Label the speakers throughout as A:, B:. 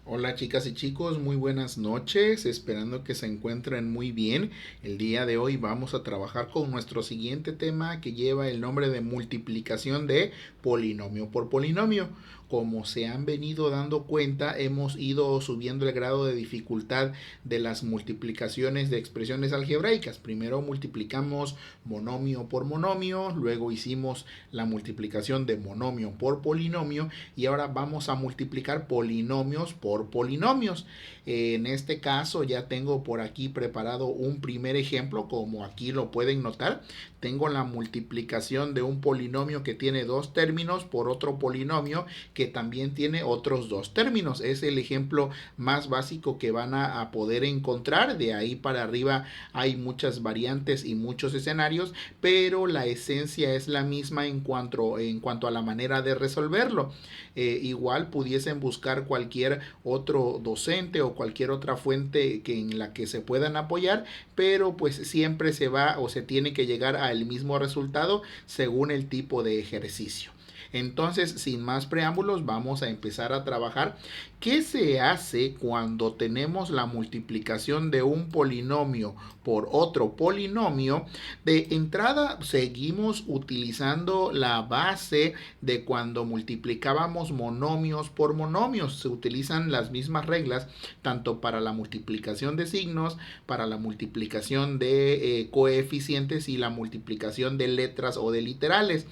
A: Hola chicas y chicos, muy buenas noches, esperando que se encuentren muy bien. El día de hoy vamos a trabajar con nuestro siguiente tema que lleva el nombre de multiplicación de polinomio por polinomio. Como se han venido dando cuenta, hemos ido subiendo el grado de dificultad de las multiplicaciones de expresiones algebraicas. Primero multiplicamos monomio por monomio, luego hicimos la multiplicación de monomio por polinomio y ahora vamos a multiplicar polinomios por polinomios. En este caso ya tengo por aquí preparado un primer ejemplo, como aquí lo pueden notar. Tengo la multiplicación de un polinomio que tiene dos términos por otro polinomio que también tiene otros dos términos. Es el ejemplo más básico que van a poder encontrar. De ahí para arriba hay muchas variantes y muchos escenarios, pero la esencia es la misma en cuanto a la manera de resolverlo. Igual pudiesen buscar cualquier otro docente o cualquier otra fuente en la que se puedan apoyar, pero pues siempre se va o se tiene que llegar al mismo resultado según el tipo de ejercicio. Entonces, sin más preámbulos, vamos a empezar a trabajar. ¿Qué se hace cuando tenemos la multiplicación de un polinomio por otro polinomio? De entrada, seguimos utilizando la base de cuando multiplicábamos monomios por monomios. Se utilizan las mismas reglas tanto para la multiplicación de signos, para la multiplicación de coeficientes y la multiplicación de letras o de literales.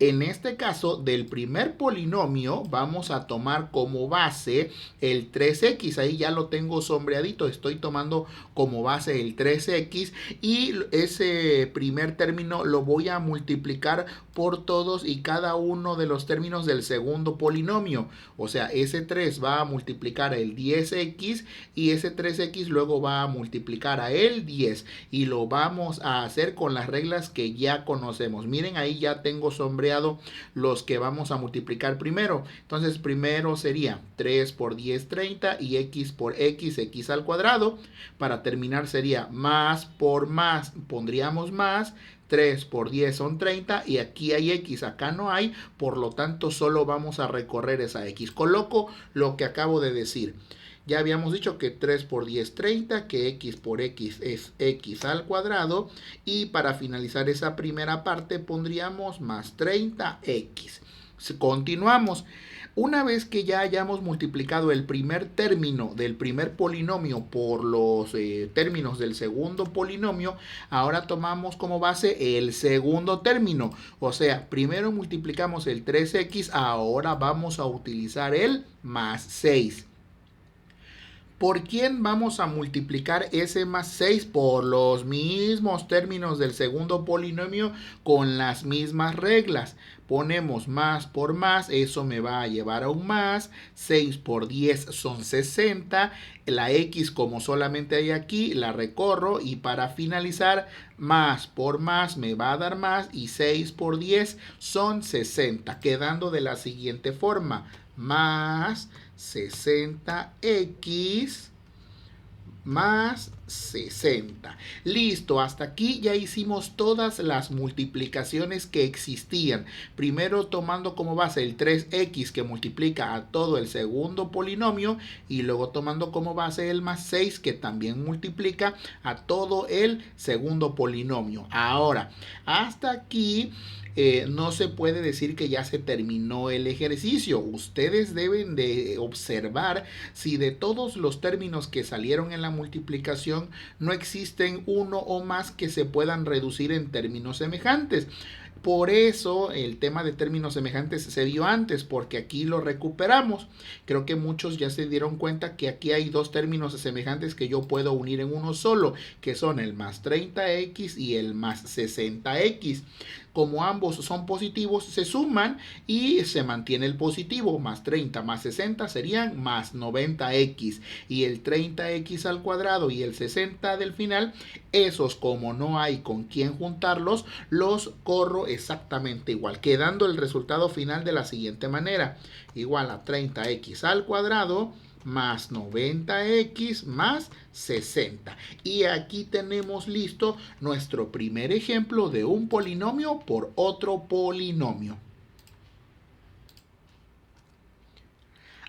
A: En este caso, del primer polinomio vamos a tomar como base el 3x. Ahí ya lo tengo sombreadito. Estoy tomando como base el 3x y ese primer término lo voy a multiplicar por todos y cada uno de los términos del segundo polinomio. O sea, ese 3 va a multiplicar el 10x y ese 3x luego va a multiplicar a el 10 y lo vamos a hacer con las reglas que ya conocemos. Miren, ahí ya tengo sombreado los que vamos a multiplicar primero. Entonces, primero sería 3 por 10, 30 y x por x, x al cuadrado. Para terminar sería más por más, pondríamos más. 3 por 10 son 30 y aquí hay x, acá no hay, por lo tanto solo vamos a recorrer esa x. Coloco lo que acabo de decir. Ya habíamos dicho que 3 por 10 30, que x por x es x al cuadrado y para finalizar esa primera parte pondríamos más 30x. Continuamos. Una vez que ya hayamos multiplicado el primer término del primer polinomio por los términos del segundo polinomio, ahora tomamos como base el segundo término. O sea, primero multiplicamos el 3x, ahora vamos a utilizar el más 6. ¿Por quién vamos a multiplicar ese más 6? Por los mismos términos del segundo polinomio con las mismas reglas. Ponemos más por más, eso me va a llevar a un más. 6 por 10 son 60. La x, como solamente hay aquí, la recorro y para finalizar, más por más me va a dar más y 6 por 10 son 60, quedando de la siguiente forma: más 60x más 60. Listo, hasta aquí ya hicimos todas las multiplicaciones que existían. Primero tomando como base el 3x que multiplica a todo el segundo polinomio y luego tomando como base el más 6 que también multiplica a todo el segundo polinomio. Ahora, hasta aquí no se puede decir que ya se terminó el ejercicio. Ustedes deben de observar si de todos los términos que salieron en la multiplicación no existen uno o más que se puedan reducir en términos semejantes. Por eso el tema de términos semejantes se dio antes, porque aquí lo recuperamos. Creo que muchos ya se dieron cuenta que aquí hay dos términos semejantes que yo puedo unir en uno solo, que son el más 30x y el más 60x. Como ambos son positivos, se suman y se mantiene el positivo. Más 30 más 60 serían más 90x. Y el 30x al cuadrado y el 60 del final, esos como no hay con quién juntarlos, los corro exactamente igual, quedando el resultado final de la siguiente manera: igual a 30x al cuadrado más 90x más 60. Y aquí tenemos listo nuestro primer ejemplo de un polinomio por otro polinomio.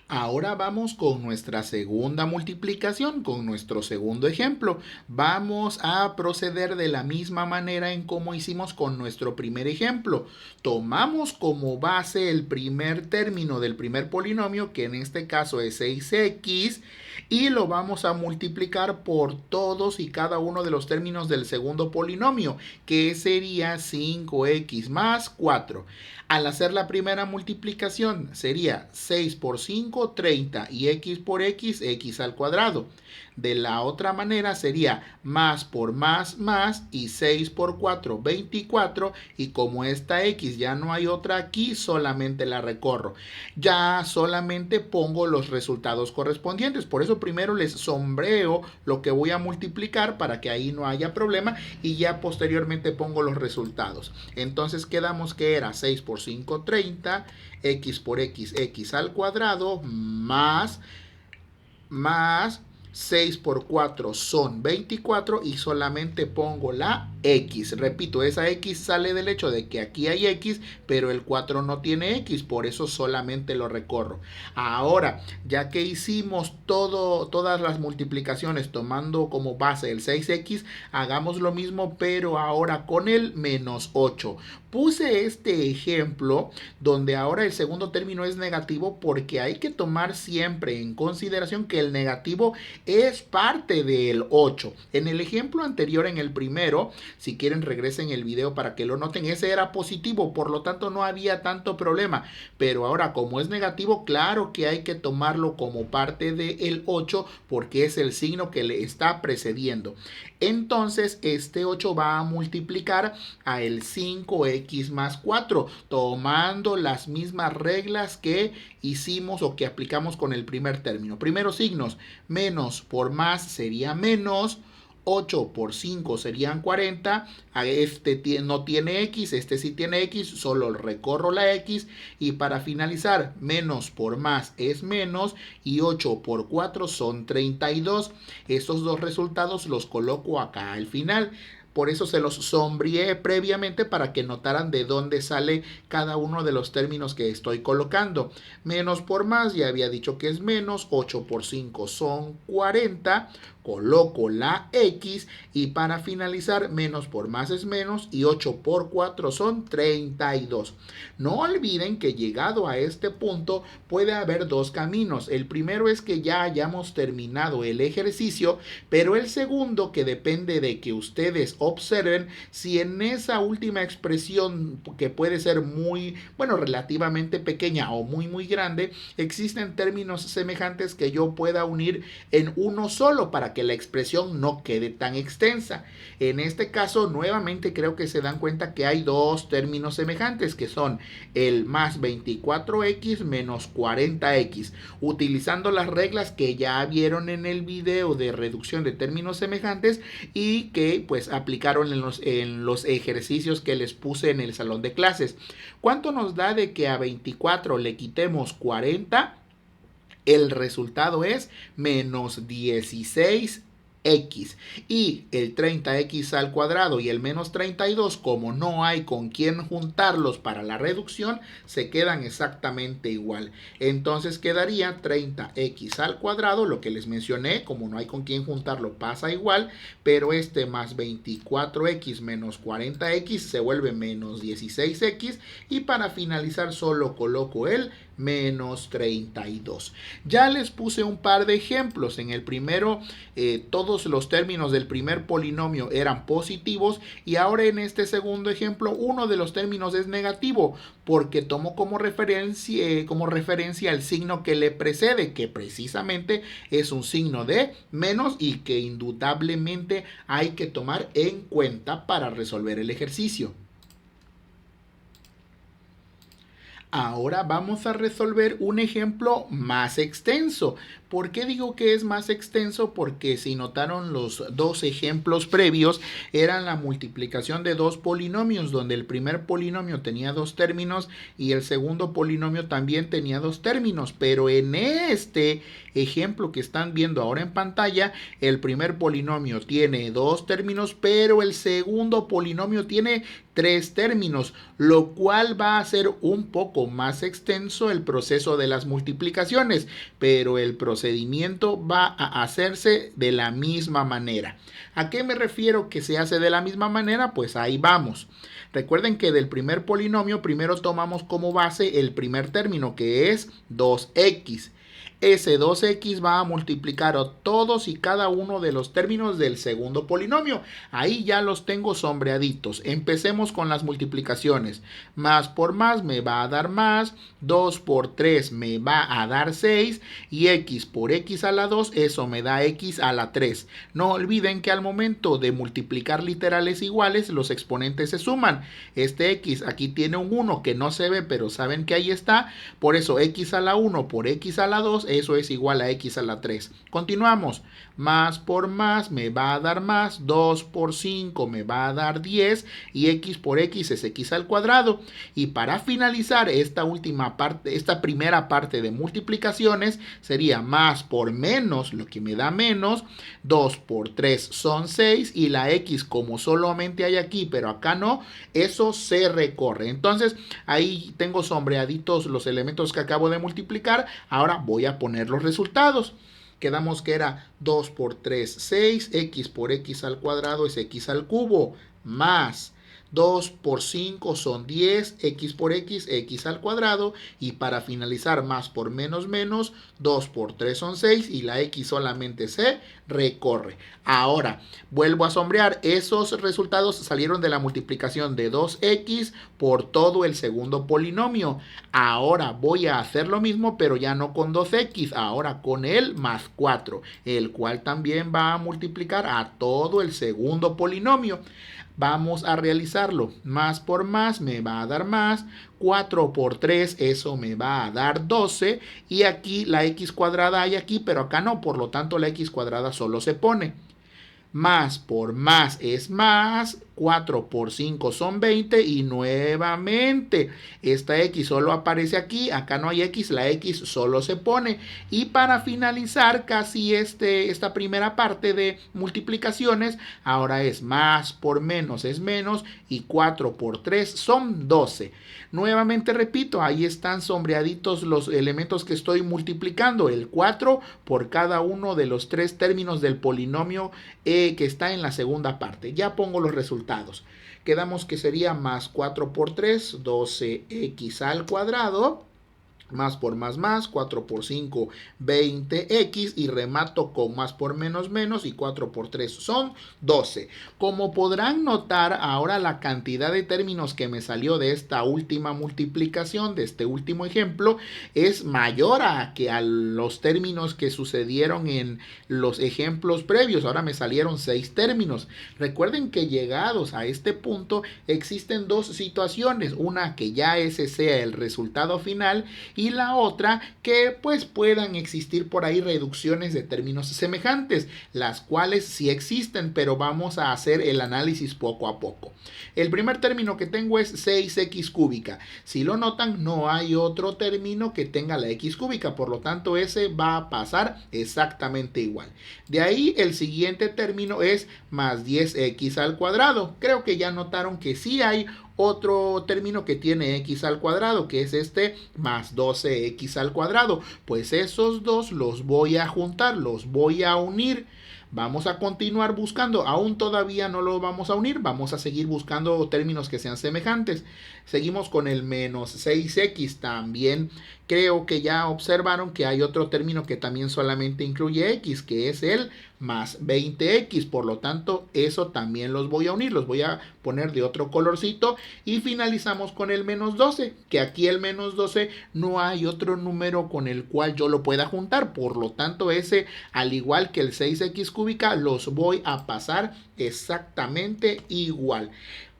A: Ahora vamos con nuestra segunda multiplicación, con nuestro segundo ejemplo. Vamos a proceder de la misma manera en como hicimos con nuestro primer ejemplo. Tomamos como base el primer término del primer polinomio, que en este caso es 6x, y lo vamos a multiplicar por todos y cada uno de los términos del segundo polinomio, que sería 5x más 4. Al hacer la primera multiplicación sería 6 por 5, 30 y x por x, x al cuadrado. De la otra manera sería más por más, y 6 por 4, 24. Y como esta x ya no hay otra aquí, solamente la recorro. Ya solamente pongo los resultados correspondientes. Por eso primero les sombreo lo que voy a multiplicar para que ahí no haya problema y ya posteriormente pongo los resultados. Entonces quedamos que era 6 por 5, 30, x por x, x al cuadrado, más 6 por 4 son 24 y solamente pongo la x. Repito, esa x sale del hecho de que aquí hay x, pero el 4 no tiene x, por eso solamente lo recorro. Ahora, ya que hicimos todas las multiplicaciones tomando como base el 6x, hagamos lo mismo, pero ahora con el menos 8. Puse este ejemplo donde ahora el segundo término es negativo porque hay que tomar siempre en consideración que el negativo es parte del 8. En el ejemplo anterior, en el primero, si quieren regresen el video para que lo noten, ese era positivo, por lo tanto no había tanto problema. Pero ahora como es negativo, claro que hay que tomarlo como parte del 8 porque es el signo que le está precediendo. Entonces este 8 va a multiplicar a el 5x más 4, tomando las mismas reglas que hicimos o que aplicamos con el primer término. Primeros signos, menos por más sería menos, 8 por 5 serían 40, a este no tiene x, este sí tiene x, solo recorro la x y para finalizar, menos por más es menos y 8 por 4 son 32. Estos dos resultados los coloco acá al final. Por eso se los sombreé previamente para que notaran de dónde sale cada uno de los términos que estoy colocando. Menos por más, ya había dicho que es menos, 8 por 5 son 40, coloco la x y para finalizar, menos por más es menos y 8 por 4 son 32. No olviden que llegado a este punto puede haber dos caminos. El primero es que ya hayamos terminado el ejercicio, pero el segundo, que depende de que ustedes observen si en esa última expresión, que puede ser muy, bueno, relativamente pequeña o muy grande, existen términos semejantes que yo pueda unir en uno solo para que la expresión no quede tan extensa. En este caso, nuevamente creo que se dan cuenta que hay dos términos semejantes, que son el más 24x menos 40x. Utilizando las reglas que ya vieron en el video de reducción de términos semejantes y que pues aplicaron en los ejercicios que les puse en el salón de clases. ¿Cuánto nos da de que a 24 le quitemos 40? El resultado es menos 16x. Y el 30x al cuadrado y el menos 32, como no hay con quién juntarlos para la reducción, se quedan exactamente igual. Entonces quedaría 30x al cuadrado, lo que les mencioné, como no hay con quién juntarlo, pasa igual, pero este más 24x menos 40x se vuelve menos 16x y para finalizar solo coloco el menos 32. Ya les puse un par de ejemplos. En el primero todos los términos del primer polinomio eran positivos y ahora en este segundo ejemplo uno de los términos es negativo porque tomo como referencia el signo que le precede, que precisamente es un signo de menos y que indudablemente hay que tomar en cuenta para resolver el ejercicio. Ahora vamos a resolver un ejemplo más extenso. ¿Por qué digo que es más extenso? Porque si notaron, los dos ejemplos previos eran la multiplicación de dos polinomios, donde el primer polinomio tenía dos términos y el segundo polinomio también tenía dos términos. Pero en este ejemplo que están viendo ahora en pantalla, el primer polinomio tiene dos términos, pero el segundo polinomio tiene 3 términos, lo cual va a hacer un poco más extenso el proceso de las multiplicaciones, pero el procedimiento va a hacerse de la misma manera. ¿A qué me refiero que se hace de la misma manera? Pues ahí vamos. Recuerden que del primer polinomio primero tomamos como base el primer término, que es 2x. Ese 2x va a multiplicar a todos y cada uno de los términos del segundo polinomio. Ahí ya los tengo sombreaditos. Empecemos con las multiplicaciones. Más por más me va a dar más. 2 por 3 me va a dar 6. Y x por x a la 2, eso me da x a la 3. No olviden que al momento de multiplicar literales iguales, los exponentes se suman. Este x aquí tiene un 1 que no se ve, pero saben que ahí está. Por eso x a la 1 por x a la 2, eso es igual a x a la 3. Continuamos. Más por más me va a dar más. 2 por 5 me va a dar 10. Y x por x es x al cuadrado. Y para finalizar esta última parte, esta primera parte de multiplicaciones, sería más por menos, lo que me da menos. 2 por 3 son 6. Y la x, como solamente hay aquí, pero acá no, eso se recorre. Entonces, ahí tengo sombreaditos los elementos que acabo de multiplicar. Ahora voy a poner los resultados. Quedamos que era 2 por 3, 6, x por x al cuadrado es x al cubo, más 2 por 5 son 10, x por x, x al cuadrado. Y para finalizar, más por menos, menos, 2 por 3 son 6 y la x solamente se recorre. Ahora, vuelvo a sombrear. Esos resultados salieron de la multiplicación de 2x por todo el segundo polinomio. Ahora voy a hacer lo mismo, pero ya no con 2x, ahora con el más 4, el cual también va a multiplicar a todo el segundo polinomio. Vamos a realizarlo. Más por más me va a dar más. 4 por 3, eso me va a dar 12. Y aquí la x cuadrada hay aquí, pero acá no. Por lo tanto, la x cuadrada solo se pone. Más por más es más. 4 por 5 son 20 y nuevamente esta x solo aparece aquí, acá no hay x, la x solo se pone. Y para finalizar casi esta primera parte de multiplicaciones, ahora es más por menos es menos y 4 por 3 son 12. Nuevamente repito, ahí están sombreaditos los elementos que estoy multiplicando, el 4 por cada uno de los 3 términos del polinomio que está en la segunda parte. Ya pongo los resultados. Quedamos que sería más 4 por 3, 12x al cuadrado. Más por más, 4 por 5, 20x. Y remato con más por menos, menos. Y 4 por 3 son 12. Como podrán notar, ahora la cantidad de términos que me salió de esta última multiplicación, de este último ejemplo, es mayor que a los términos que sucedieron en los ejemplos previos. Ahora me salieron 6 términos. Recuerden que llegados a este punto existen dos situaciones. Una que ya ese sea el resultado final, y la otra que pues puedan existir por ahí reducciones de términos semejantes, las cuales sí existen, pero vamos a hacer el análisis poco a poco. El primer término que tengo es 6x cúbica. Si lo notan, no hay otro término que tenga la x cúbica, por lo tanto ese va a pasar exactamente igual. De ahí el siguiente término es más 10x al cuadrado. Creo que ya notaron que sí hay otro término que tiene x al cuadrado, que es este más 12x al cuadrado. Pues esos dos los voy a juntar, los voy a unir. Vamos a continuar buscando, aún todavía no lo vamos a unir, vamos a seguir buscando términos que sean semejantes. Seguimos con el menos 6x, también creo que ya observaron que hay otro término que también solamente incluye x, que es el más 20x, por lo tanto eso también los voy a unir, los voy a poner de otro colorcito. Y finalizamos con el menos 12, que aquí el menos 12 no hay otro número con el cual yo lo pueda juntar, por lo tanto ese, al igual que el 6x cúbica, los voy a pasar exactamente igual.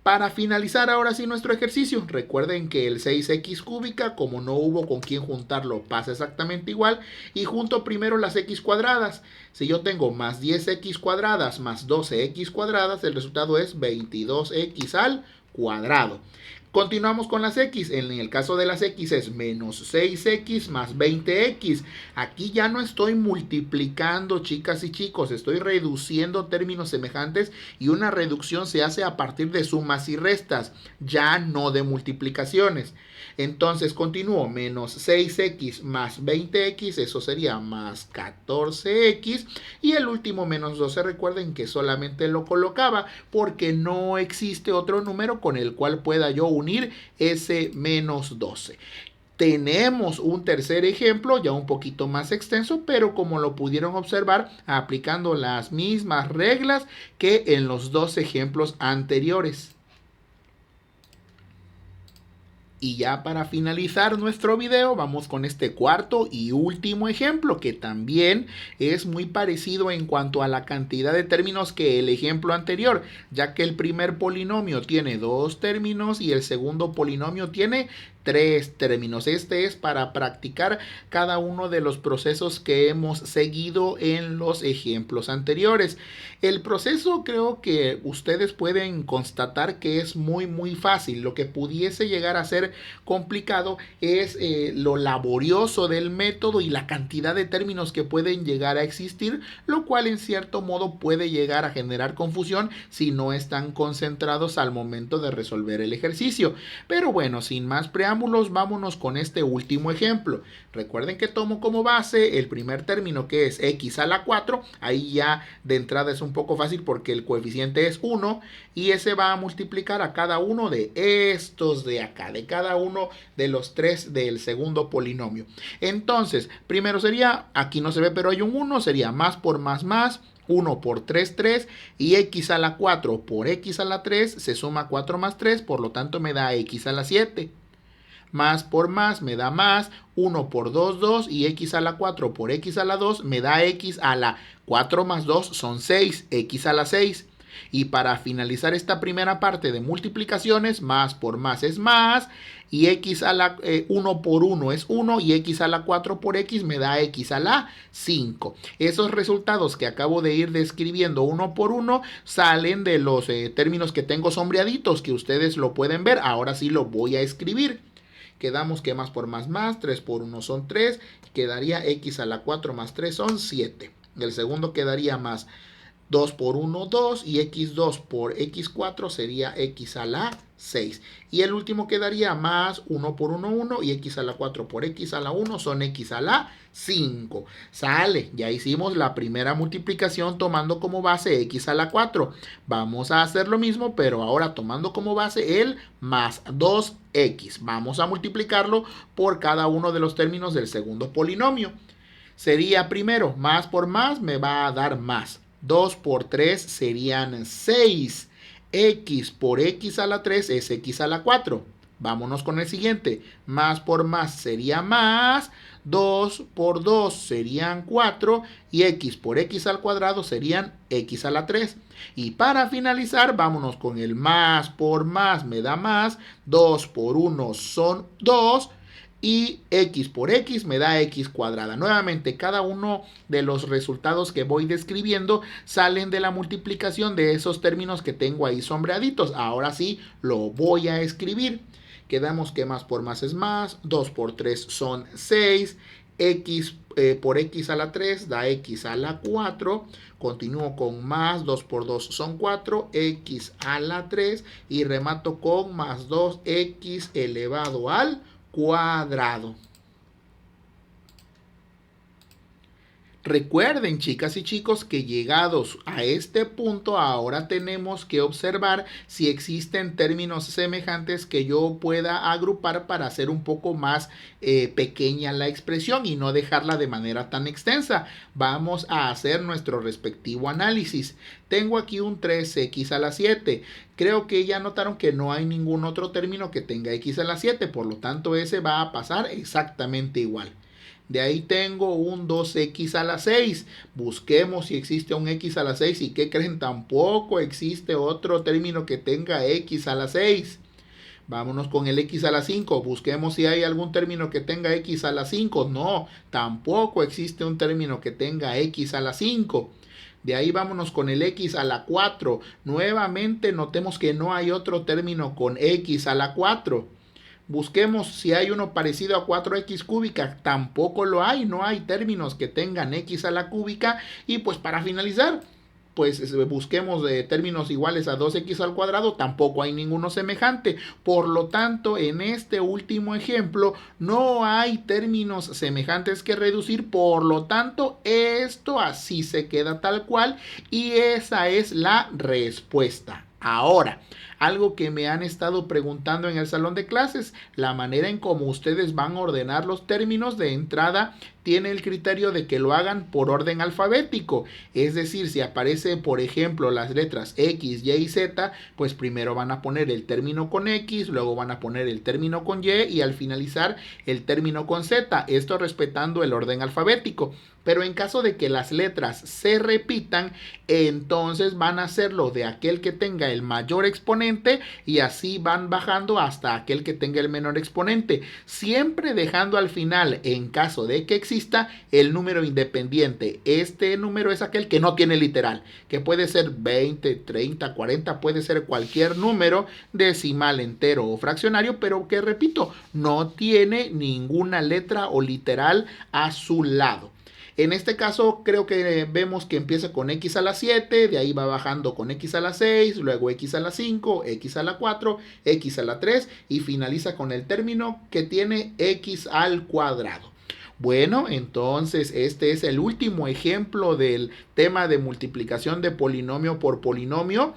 A: Para finalizar ahora sí nuestro ejercicio, recuerden que el 6x cúbica, como no hubo con quién juntarlo, pasa exactamente igual. Y junto primero las x cuadradas. Si yo tengo más 10x cuadradas más 12x cuadradas, el resultado es 22x al cuadrado. Continuamos con las x. En el caso de las x es menos 6x más 20x. Aquí ya no estoy multiplicando, chicas y chicos. Estoy reduciendo términos semejantes y una reducción se hace a partir de sumas y restas, ya no de multiplicaciones. Entonces continúo, menos 6x más 20x, eso sería más 14x. Y el último menos 12, recuerden que solamente lo colocaba porque no existe otro número con el cual pueda yo unir ese menos 12. Tenemos un tercer ejemplo, ya un poquito más extenso, pero como lo pudieron observar, aplicando las mismas reglas que en los dos ejemplos anteriores. Y ya para finalizar nuestro video, vamos con este cuarto y último ejemplo, que también es muy parecido en cuanto a la cantidad de términos que el ejemplo anterior, ya que el primer polinomio tiene 2 términos y el segundo polinomio tiene 3 términos. Este es para practicar cada uno de los procesos que hemos seguido en los ejemplos anteriores. El proceso creo que ustedes pueden constatar que es muy fácil. Lo que pudiese llegar a ser complicado es lo laborioso del método y la cantidad de términos que pueden llegar a existir, lo cual en cierto modo puede llegar a generar confusión si no están concentrados al momento de resolver el ejercicio. Pero bueno, sin más preámbulos, vámonos con este último ejemplo. Recuerden que tomo como base el primer término, que es x a la 4. Ahí ya de entrada es un poco fácil porque el coeficiente es 1 y ese va a multiplicar a cada uno de estos de acá, de cada uno de los 3 del segundo polinomio. Entonces, primero sería, aquí no se ve pero hay un 1, sería más por más, 1 por 3, 3, y x a la 4 por x a la 3 se suma 4 más 3, por lo tanto me da x a la 7. Más por más me da más, 1 por 2, 2, y x a la 4 por x a la 2 me da x a la 4 más 2 son 6, x a la 6. Y para finalizar esta primera parte de multiplicaciones, más por más es más, y x a la 1 por 1 es 1, y x a la 4 por x me da x a la 5. Esos resultados que acabo de ir describiendo uno por uno salen de los términos que tengo sombreaditos, que ustedes lo pueden ver. Ahora sí lo voy a escribir. Quedamos que más por más, 3 por 1 son 3, quedaría x a la 4 más 3 son 7. El segundo quedaría más 2 por 1, 2, y x2 por x4 sería x a la 6. Y el último quedaría más 1 por 1, 1, y x a la 4 por x a la 1 son x a la 5. Sale, ya hicimos la primera multiplicación tomando como base x a la 4. Vamos a hacer lo mismo, pero ahora tomando como base el más 2x. Vamos a multiplicarlo por cada uno de los términos del segundo polinomio. Sería primero, más por más me va a dar más. 2 por 3 serían 6. X por x a la 3 es x a la 4. Vámonos con el siguiente. Más por más sería más. 2 por 2 serían 4. Y x por x al cuadrado serían x a la 3. Y para finalizar, vámonos con el más por más me da más. 2 por 1 son 2. Y x por x me da x cuadrada. Nuevamente, cada uno de los resultados que voy describiendo salen de la multiplicación de esos términos que tengo ahí sombreaditos. Ahora sí, lo voy a escribir. Quedamos que más por más es más, 2 por 3 son 6, x por x a la 3 da x a la 4, continúo con más, 2 por 2 son 4, x a la 3 y remato con más 2x elevado al cuadrado. Recuerden, chicas y chicos, que llegados a este punto ahora tenemos que observar si existen términos semejantes que yo pueda agrupar para hacer un poco más pequeña la expresión y no dejarla de manera tan extensa. Vamos a hacer nuestro respectivo análisis. Tengo aquí un 3x a la 7. Creo que ya notaron que no hay ningún otro término que tenga x a la 7, por lo tanto ese va a pasar exactamente igual. De ahí tengo un 2x a la 6. Busquemos si existe un x a la 6. ¿Y qué creen? Tampoco existe otro término que tenga x a la 6. Vámonos con el x a la 5. Busquemos si hay algún término que tenga x a la 5. No, tampoco existe un término que tenga x a la 5. De ahí vámonos con el x a la 4. Nuevamente notemos que no hay otro término con x a la 4. Busquemos si hay uno parecido a 4x cúbica. Tampoco lo hay. No hay términos que tengan x a la cúbica. Y pues para finalizar, pues busquemos términos iguales a 2x al cuadrado, tampoco hay ninguno semejante. Por lo tanto, en este último ejemplo no hay términos semejantes que reducir, por lo tanto, esto así se queda tal cual y esa es la respuesta. Ahora, algo que me han estado preguntando en el salón de clases, la manera en cómo ustedes van a ordenar los términos de entrada tiene el criterio de que lo hagan por orden alfabético. Es decir, si aparece, por ejemplo, las letras X, Y y Z, pues primero van a poner el término con X, luego van a poner el término con Y y al finalizar el término con Z. Esto respetando el orden alfabético. Pero en caso de que las letras se repitan, entonces van a hacerlo de aquel que tenga el mayor exponente y así van bajando hasta aquel que tenga el menor exponente. Siempre dejando al final, en caso de que exista, el número independiente. Este número es aquel que no tiene literal, que puede ser 20, 30, 40, puede ser cualquier número decimal, entero o fraccionario, pero que repito, no tiene ninguna letra o literal a su lado. En este caso creo que vemos que empieza con x a la 7, de ahí va bajando con x a la 6, luego x a la 5, x a la 4, x a la 3 y finaliza con el término que tiene x al cuadrado. Bueno, entonces este es el último ejemplo del tema de multiplicación de polinomio por polinomio.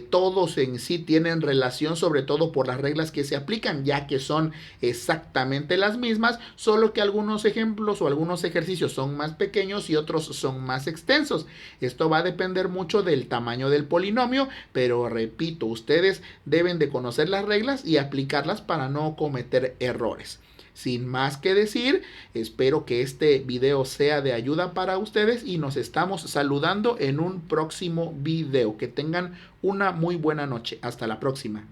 A: Todos en sí tienen relación, sobre todo por las reglas que se aplican, ya que son exactamente las mismas, solo que algunos ejemplos o algunos ejercicios son más pequeños y otros son más extensos. Esto va a depender mucho del tamaño del polinomio, pero repito, ustedes deben de conocer las reglas y aplicarlas para no cometer errores. Sin más que decir, espero que este video sea de ayuda para ustedes y nos estamos saludando en un próximo video. Que tengan una muy buena noche. Hasta la próxima.